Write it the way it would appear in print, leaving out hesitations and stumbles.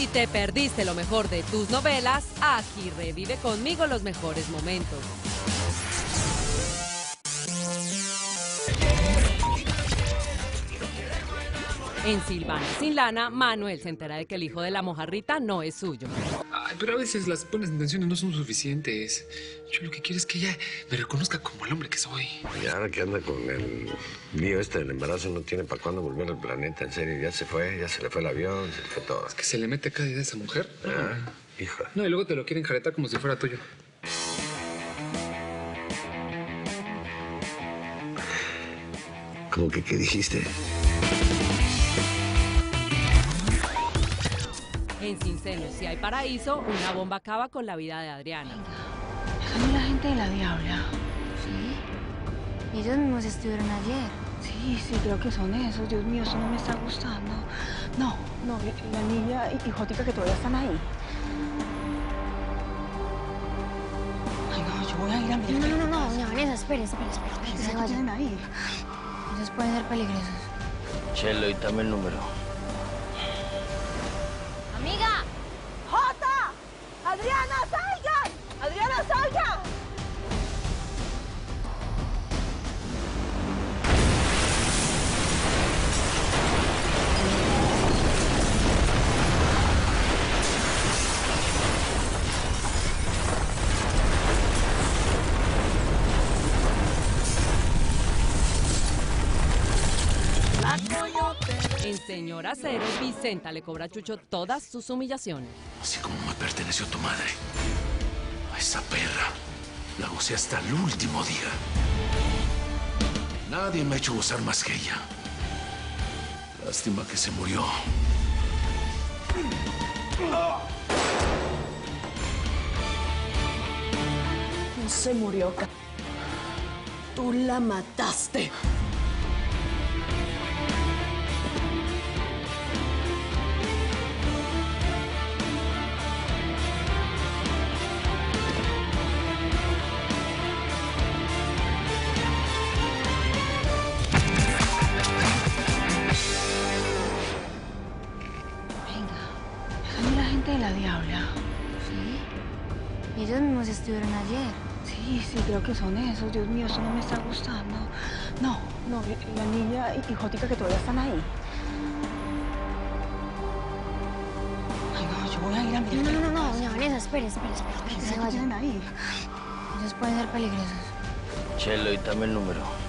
Si te perdiste lo mejor de tus novelas, aquí revive conmigo los mejores momentos. En Silvana sin lana, Manuel se entera de que el hijo de la mojarrita no es suyo. Ay, pero a veces las buenas intenciones no son suficientes. Yo lo que quiero es que ella me reconozca como el hombre que soy. Y ahora que anda con el lío este del embarazo, no tiene para cuándo volver al planeta, en serio. Ya se fue, ya se le fue el avión, se le fue todo. Es que se le mete cada idea a esa mujer. Hija. No, y luego te lo quieren jaretar como si fuera tuyo. ¿Cómo que qué dijiste? En Sin Senos, si hay paraíso, una bomba acaba con la vida de Adriana. Son la gente de la Diabla. Sí. Ellos mismos estuvieron ayer. Sí, creo que son esos. Dios mío, eso no me está gustando. No, la niña y Jótica que todavía están ahí. Ay, no, yo voy a ir a mirar. No, doña Vanessa, espere, se ¿Qué vaya. tienen ahí? Ellos pueden ser peligrosos. Chelo, y dame el número. ¡Amiga! ¡Jota! ¡Adriana, salgan! ¡Adriana, salgan! En Señora Cero, Vicenta le cobra a Chucho todas sus humillaciones. Así como me perteneció tu madre. A esa perra la gocé hasta el último día. Nadie me ha hecho gozar más que ella. Lástima que se murió. No se murió. Tú la mataste. Son la gente de la Diabla. Sí. Ellos mismos estuvieron ayer. Sí, creo que son esos. Dios mío, eso no me está gustando. No, la niña y Jótica que todavía están ahí. Ay, no, yo voy a ir a mirar. No, doña Vanessa, espere, se ¿Qué vaya. tienen ahí? Ellos pueden ser peligrosos. Chelo, y dame el número.